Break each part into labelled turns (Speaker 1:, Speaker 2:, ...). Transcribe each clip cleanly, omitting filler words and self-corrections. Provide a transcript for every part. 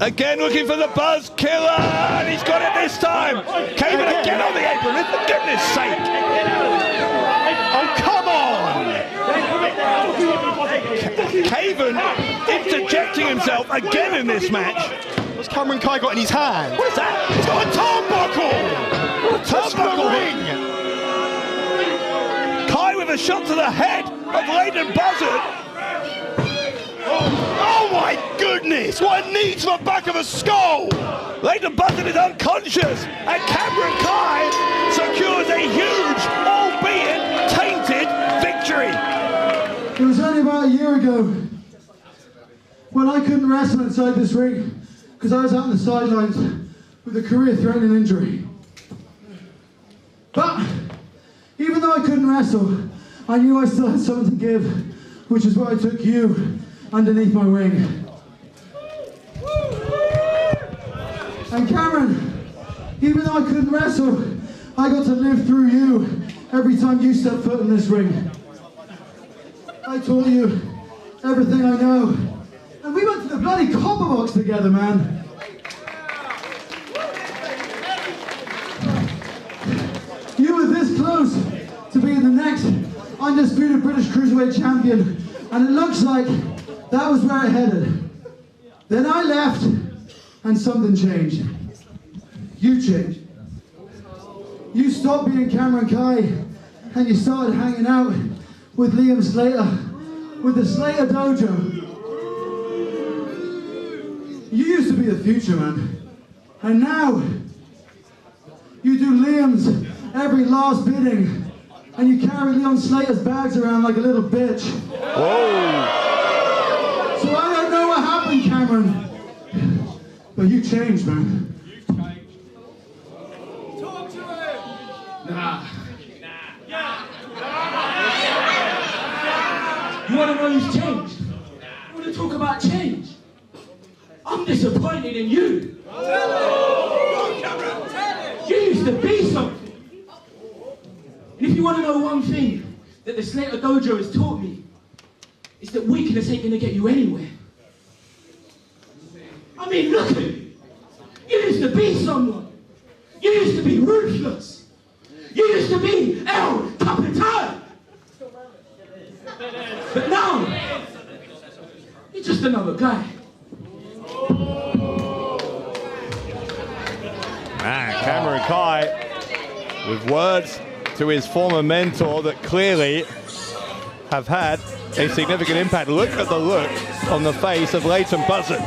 Speaker 1: Again looking for the buzz killer, and he's got it this time. Caven again on the apron, for goodness sake.
Speaker 2: Oh, come on!
Speaker 1: Caven interjecting himself again in this match.
Speaker 2: What's Cameron Khai got in his hand?
Speaker 1: What is that?
Speaker 2: He's got a turnbuckle!
Speaker 1: Turnbuckle ring! Khai with a shot to the head of Lando Buzzard.
Speaker 2: Oh my goodness! What a knee to the back of a skull!
Speaker 1: Lando Buzzard is unconscious, and Cameron Khai secures a huge, albeit tainted, victory.
Speaker 3: It was only about a year ago when I couldn't wrestle inside this ring because I was out on the sidelines with a career-threatening injury. But even though I couldn't wrestle, I knew I still had something to give, which is why I took you underneath my wing. And Cameron, even though I couldn't wrestle, I got to live through you every time you stepped foot in this ring. I taught you everything I know. And we went to the bloody copper box together, man. You were this close to being the next undisputed British Cruiserweight champion, and it looks like that was where it headed. Then I left, and something changed. You changed. You stopped being Cameron Khai, and you started hanging out with Liam Slater, with the Slater Dojo. You used to be the future, man. And now, you do Liam's every last bidding, and you carry Leon Slater's bags around like a little bitch.
Speaker 1: Whoa!
Speaker 3: So I don't know what happened, Cameron, but you changed, man.
Speaker 4: Talk to him!
Speaker 3: Nah.
Speaker 4: You want to know who's changed? You want to talk about change? I'm disappointed in you. You used to be something. And if you want to know one thing that the Slater Dojo has taught me, it's that weakness ain't going to get you anywhere. I mean, look at you. You used to be someone. You used to be ruthless. You used to be El Capitan. But now, you're just another guy.
Speaker 1: Man, Cameron Khai with words to his former mentor that clearly have had a significant impact. Look at the look on the face of Leighton Buzzard.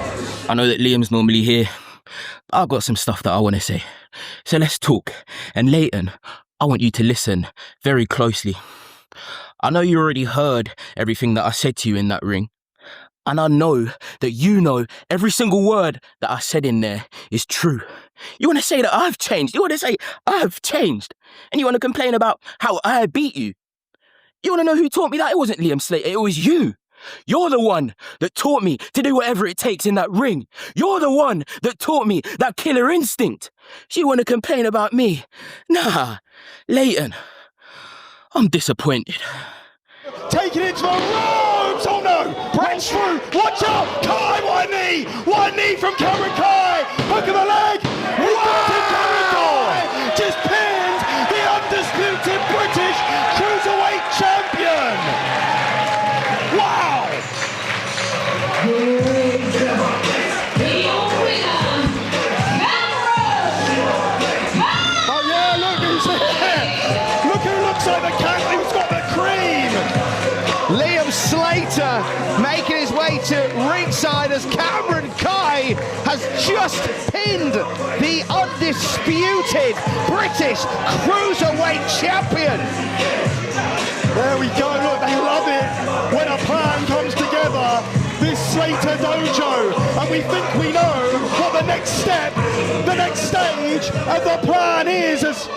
Speaker 4: I know that Liam's normally here, but I've got some stuff that I want to say. So let's talk. And Leighton, I want you to listen very closely. I know you already heard everything that I said to you in that ring. And I know that you know every single word that I said in there is true. You want to say that I've changed. You want to say I've changed. And you want to complain about how I beat you. You want to know who taught me that? It wasn't Liam Slater, it was you. You're the one that taught me to do whatever it takes in that ring. You're the one that taught me that killer instinct. So you want to complain about me? Nah, Leighton, I'm disappointed.
Speaker 2: Taking it to the ropes! Oh no! Breaks through! Watch out! Khai, what a knee! What a knee from Cameron Khai! Hook of the leg! What? Cameron Khai just pinned the undisputed British Cruiserweight champion! Wow! Oh yeah, look who's here! Look who looks like the cat who's got the cream!
Speaker 5: Liam Slater making his way to ringside as Cameron Khai has just pinned the undisputed British Cruiserweight champion.
Speaker 2: There we go, look, they love it when a plan comes together. This Slater Dojo, and we think we know what the next step, the next stage of the plan is. As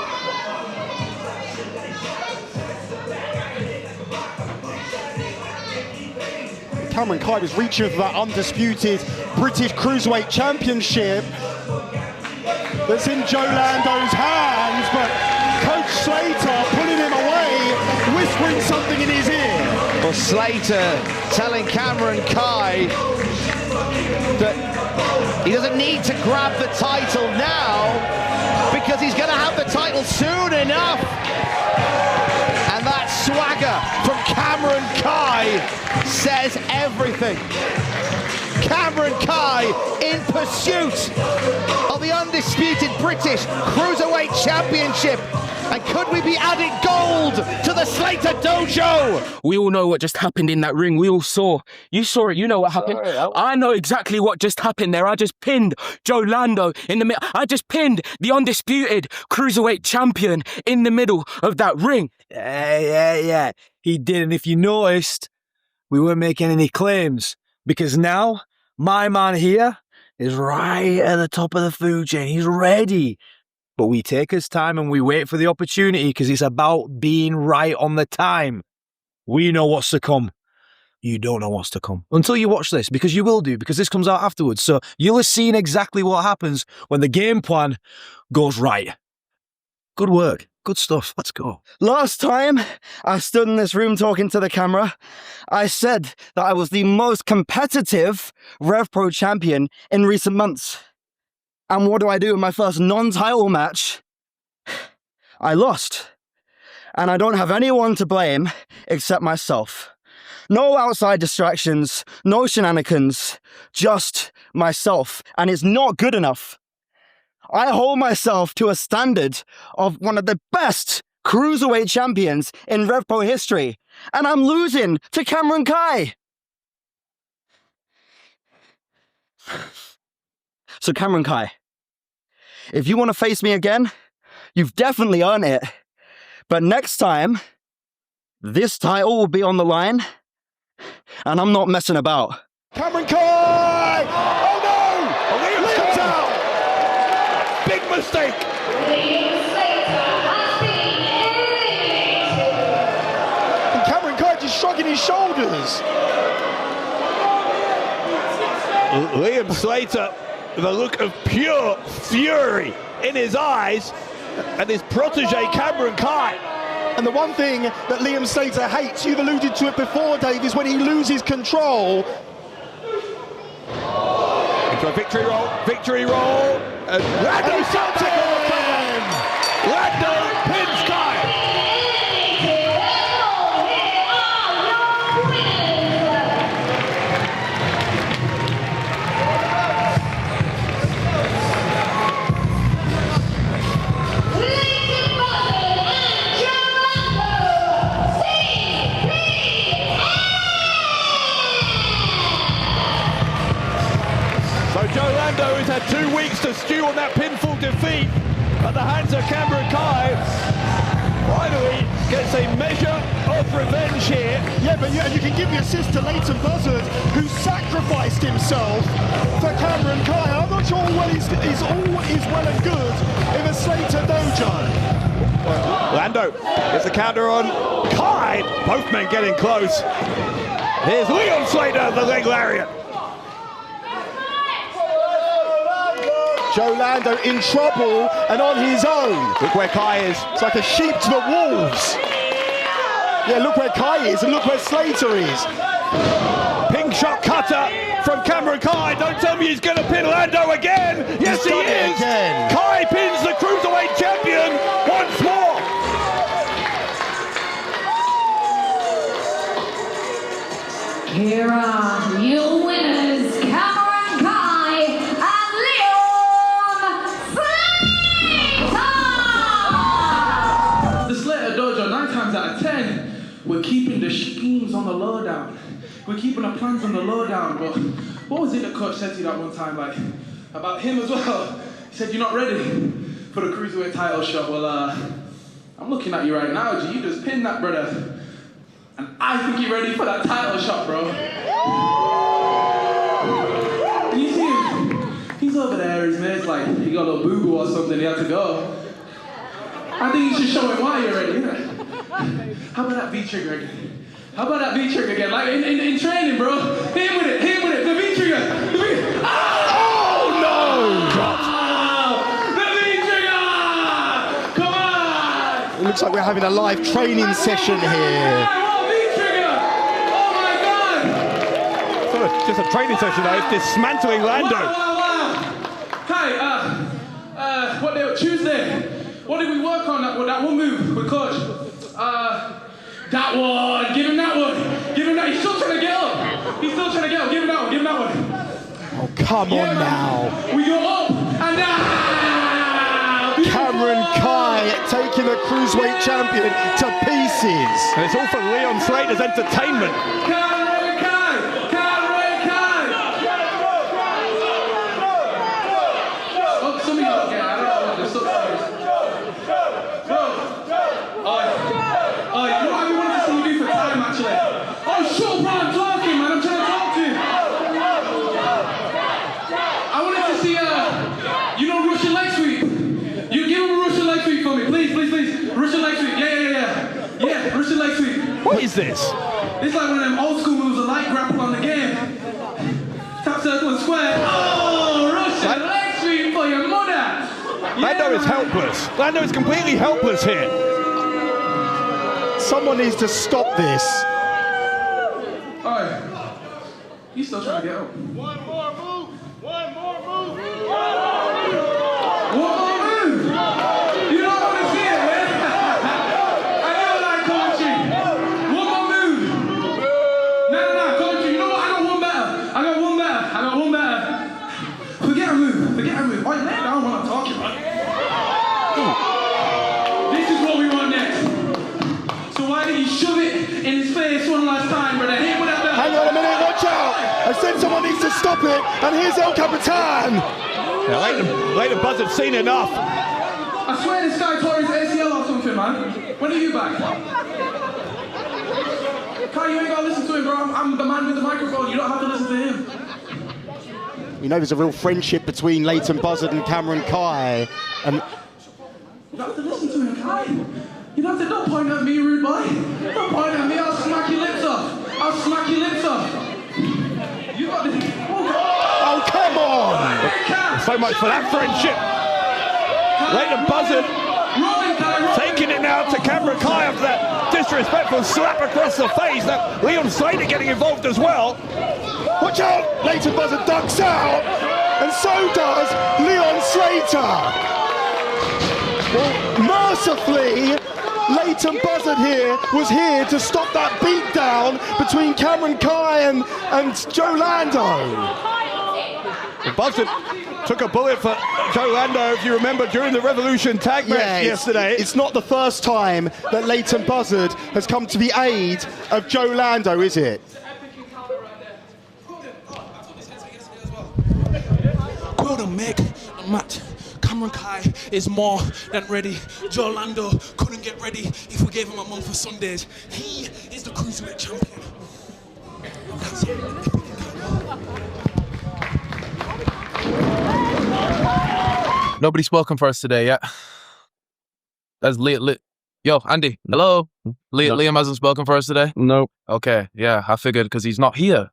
Speaker 2: Cameron Khai was reaching for that undisputed British Cruiserweight Championship that's in Joe Lando's hands, but Coach Slater pulling him away, whispering something in his ear.
Speaker 5: Well, Slater telling Cameron Khai that he doesn't need to grab the title now because he's going to have the title soon enough. And that swagger from Cameron Khai says everything. Cameron Khai in pursuit of the undisputed British Cruiserweight Championship. And could we be adding gold to the Slater Dojo?
Speaker 4: We all know what just happened in that ring. We all saw. You saw it. You know what happened. I know exactly what just happened there. I just pinned Joe Lando in the middle. I just pinned the undisputed Cruiserweight champion in the middle of that ring.
Speaker 6: Yeah. He did. And if you noticed, we weren't making any claims. Because now, my man here is right at the top of the food chain. He's ready. But we take his time and we wait for the opportunity because it's about being right on the time. We know what's to come. You don't know what's to come. Until you watch this, because you will do, because this comes out afterwards. So you'll have seen exactly what happens when the game plan goes right. Good work. Good stuff. Let's go.
Speaker 7: Last time I stood in this room talking to the camera, I said that I was the most competitive Rev Pro champion in recent months. And what do I do in my first non-title match? I lost. And I don't have anyone to blame except myself. No outside distractions, no shenanigans, just myself. And it's not good enough. I hold myself to a standard of one of the best Cruiserweight champions in Rev Pro history. And I'm losing to Cameron Khai. So Cameron Khai, if you want to face me again, you've definitely earned it. But next time, this title will be on the line, and I'm not messing about.
Speaker 2: Cameron Khai! Oh no! Liam comes out! Big mistake! And Cameron Khai just shrugging his shoulders.
Speaker 1: Liam Slater with a look of pure fury in his eyes, and his protege Cameron Khai.
Speaker 2: And the one thing that Liam Slater hates, you've alluded to it before, Dave, is when he loses control.
Speaker 1: Into a victory roll, and Lando shot it! Lando pins Khai. Joe Lando has had 2 weeks to stew on that pinfall defeat at the hands of Cameron Khai. Finally gets a measure of revenge here.
Speaker 2: Yeah, but you can give the assist to Leighton Buzzard, who sacrificed himself for Cameron Khai. I'm not sure all is well and good in the Slater Dojo.
Speaker 1: Lando gets the counter on Khai. Both men getting close. Here's Leon Slater, the leg lariat.
Speaker 2: Joe Lando in trouble and on his own.
Speaker 1: Look where Khai is.
Speaker 2: It's like a sheep to the wolves. Yeah, look where Khai is and look where Slater is.
Speaker 1: Pink shot cutter from Cameron Khai. Don't tell me he's going to pin Lando again. Yes, he is.
Speaker 2: Again.
Speaker 1: Khai pins the Cruiserweight champion once more.
Speaker 8: Here are your winners, Cameron Khai and Leon Slater!
Speaker 9: The Slater Dojo, 9 times out of 10, we're keeping the schemes on the lowdown. We're keeping the plans on the lowdown. But what was it that Coach said to you that one time, like, about him as well? He said, you're not ready for the Cruiserweight title shot. Well, I'm looking at you right now, G. You just pinned that, brother. And I think you're ready for that title shot, bro. And you see him? He's over there, his mate's like, he got a little boo-boo or something, he had to go. I think you should show him why you're ready, innit? How about that V-trigger again? How about that V-trigger again? Like in training, bro. Hit him with it, the V-trigger. The V-trigger. Oh, no! The V-trigger! Come on!
Speaker 2: It looks like we're having a live training session here.
Speaker 1: just a training session though. It's dismantling Lando.
Speaker 9: Wow. Khai, what day? Tuesday. What did we work on? That one move with Coach. That one. Give him that one. Give him that. He's still trying to get up. He's still trying to get up. Give him that one. Give him that one.
Speaker 2: Oh, come on now.
Speaker 9: We go up and now.
Speaker 2: Cameron Khai taking the Cruiserweight champion to pieces.
Speaker 1: And it's all for Leon Slater's entertainment.
Speaker 9: Cameron Khai. Cameron Khai. Oh, some of you don't get it. I don't know what this stuff is. Oh, you know what I wanted to see you do for time, actually? Oh, shut up while I'm talking, man. I'm trying to talk to you. I wanted to see, you know, Russian leg sweep. You give him a Russian leg sweep for me, please, please, please. Russian leg sweep. Yeah, Russian leg sweep.
Speaker 1: What is this?
Speaker 9: It's like one of them old school moves, a light grapple on the game. Tap, circle, and square. Oh, Russian leg sweep for your mother.
Speaker 1: Lando is helpless. Lando is completely helpless here.
Speaker 2: Someone needs to stop this.
Speaker 9: Alright. He's still trying to get up.
Speaker 10: One more move.
Speaker 9: One more move? You don't want to see it, man. I never like commentary. One more move. No, commentary. You know what? I got one better. Forget a move. Alright, lay down when I'm talking, man. This is what we want next. So why did you shove it in his face one last time, brother? Hit with that belt.
Speaker 2: Hang on a minute, watch out! I said someone needs to stop it, and here's El Capitan!
Speaker 1: Yeah, Leighton Buzzard's seen enough.
Speaker 9: I swear this guy tore his ACL or something, man. When are you back? Khai, you ain't gotta listen to him, bro. I'm the man with the microphone. You don't have to listen to him.
Speaker 2: You know there's a real friendship between Leighton Buzzard and Cameron Khai, and
Speaker 9: You don't have to listen to him, Khai. You don't point at me, rude boy. Don't point at me. I'll smack your lips off. You got this.
Speaker 2: oh come on!
Speaker 1: So much for that friendship. Leighton Buzzard taking it now to Cameron Khai after that disrespectful slap across the face. That Leon Slater getting involved as well.
Speaker 2: Watch out! Leighton Buzzard ducks out, and so does Leon Slater. Well, mercifully, Leighton Buzzard was here to stop that beatdown between Cameron Khai and Joe Lando.
Speaker 1: Buzzard took a bullet for Joe Lando, if you remember, during the Revolution tag match yesterday.
Speaker 2: It's not the first time that Leighton Buzzard has come to the aid of Joe Lando, is it?
Speaker 10: Quote him, Mick and Matt. Cameron Khai is more than ready. Joe Lando couldn't get ready if we gave him a month of Sundays. He is the Cruiserweight champion. That's it.
Speaker 11: Nobody's spoken for us today yet. That's Liam. Yo, Andy, hello? Liam hasn't spoken for us today?
Speaker 6: Nope.
Speaker 11: Okay, yeah, I figured because he's not here.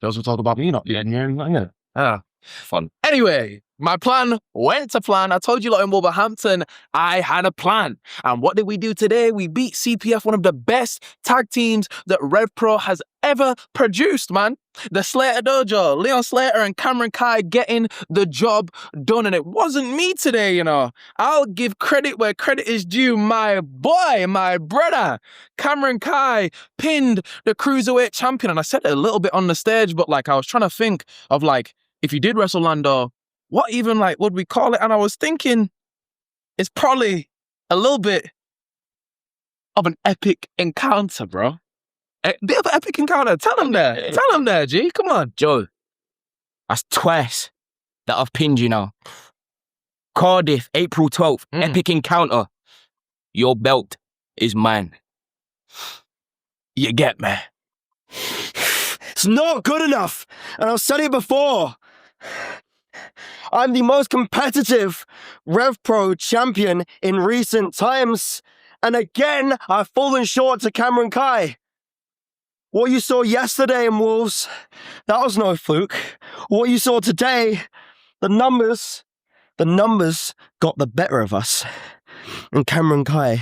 Speaker 11: He also talked about me not being here. Ah, fun. Anyway, my plan went to plan. I told you lot in Wolverhampton, I had a plan. And what did we do today? We beat CPF, one of the best tag teams that Rev Pro has ever produced, man. The Slater Dojo, Leon Slater and Cameron Khai getting the job done. And it wasn't me today, you know. I'll give credit where credit is due. My boy, my brother, Cameron Khai pinned the Cruiserweight champion. And I said it a little bit on the stage, but like I was trying to think of like, if you did wrestle Lando, what even like would we call it? And I was thinking it's probably a little bit of an epic encounter, bro. A bit of an epic encounter. Tell him there, G. Come on.
Speaker 4: Joe, that's twice that I've pinned you now. Cardiff, April 12th, epic encounter. Your belt is mine.
Speaker 11: You get me?
Speaker 7: It's not good enough, and I've said it before. I'm the most competitive Rev Pro champion in recent times, and again, I've fallen short to Cameron Khai. What you saw yesterday in Wolves, that was no fluke. What you saw today, the numbers got the better of us. And Cameron Khai,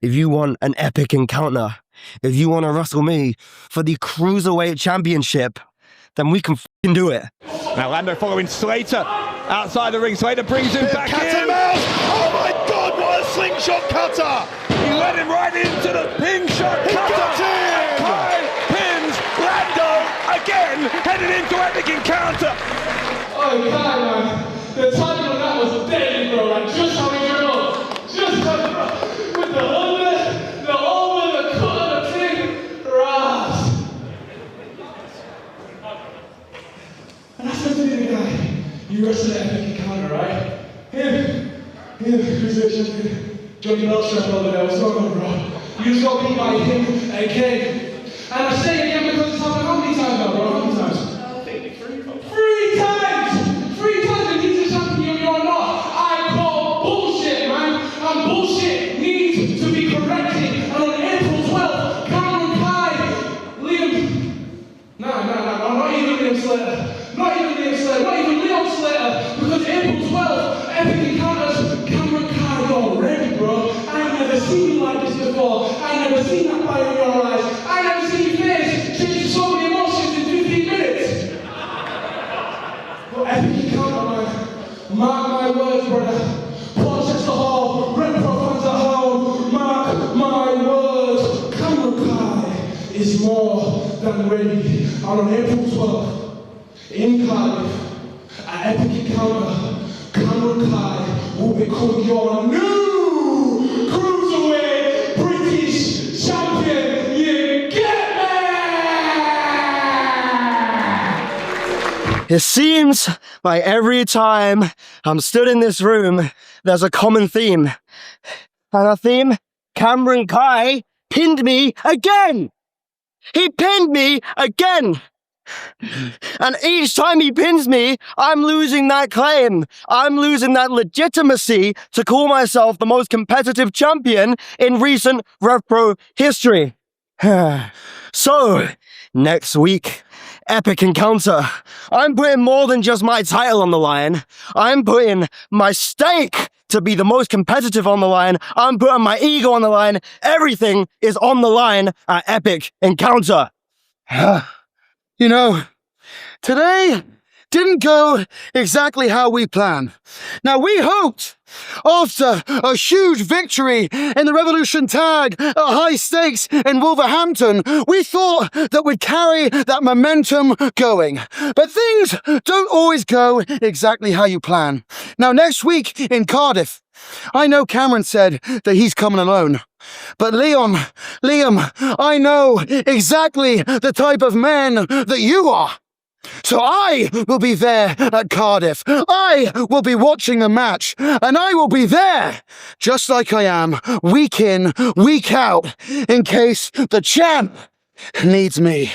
Speaker 7: if you want an epic encounter, if you want to wrestle me for the Cruiserweight Championship, then we can f***ing do it.
Speaker 1: Now Lando following Slater outside the ring. Slater brings him back
Speaker 2: Cat
Speaker 1: in.
Speaker 2: and mouse. Oh my God, what a slingshot cutter.
Speaker 1: He led him right into the pin shot
Speaker 2: He
Speaker 1: cutter.
Speaker 2: got him.
Speaker 1: Khai pins Lando again, headed into epic encounter.
Speaker 10: Oh, Khai, man. The timing on that was deadly, bro. Like, just how he drew up. Just how he drew up. With the under, the over, the cut, the thing. Ras. And that's meant to be the guy you wrestled at Epic Encounter, right? Him, Cruiserweight champion. Johnny Belstrap over there. What's going on, bro? You just got beat by him again. And I say again because it's happened how many times now, bro? How many times? Three times! 3 times and he's a champion, you're not. I call bullshit, man. And bullshit needs to be corrected. And on April 12th, Cameron Khai, Liam. Nah, not even Liam Slater. Not even Liam Slater. Not even Leon Slater. Because April 12th, Epic Encounters, Cameron Khai, you're ready, bro. I ain't never seen you like this before. I ain't never seen that fire in your eyes. I ain't never seen your face change so many emotions in 15 minutes. Epic encounter, man. Mark my words, brother. Porchester Hall, Red Pro fans at home. Mark my words. Cameron Khai is more than ready. And on April 12th, in Cardiff, at Epic Encounter, Cameron Khai will become your new Cruiserweight British champion. You get me?
Speaker 7: It seems like every time I'm stood in this room, there's a common theme. And the theme, Cameron Khai pinned me again. He pinned me again. And each time he pins me, I'm losing that claim. I'm losing that legitimacy to call myself the most competitive champion in recent RevPro history. So, next week, Epic Encounter. I'm putting more than just my title on the line. I'm putting my stake to be the most competitive on the line. I'm putting my ego on the line. Everything is on the line at Epic Encounter. You know, today didn't go exactly how we planned. Now, we hoped after a huge victory in the Revolution Tag at High Stakes in Wolverhampton, we thought that we'd carry that momentum going. But things don't always go exactly how you plan. Now, next week in Cardiff, I know Cameron said that he's coming alone. But Liam, I know exactly the type of man that you are. So I will be there at Cardiff. I will be watching the match. And I will be there, just like I am, week in, week out, in case the champ needs me.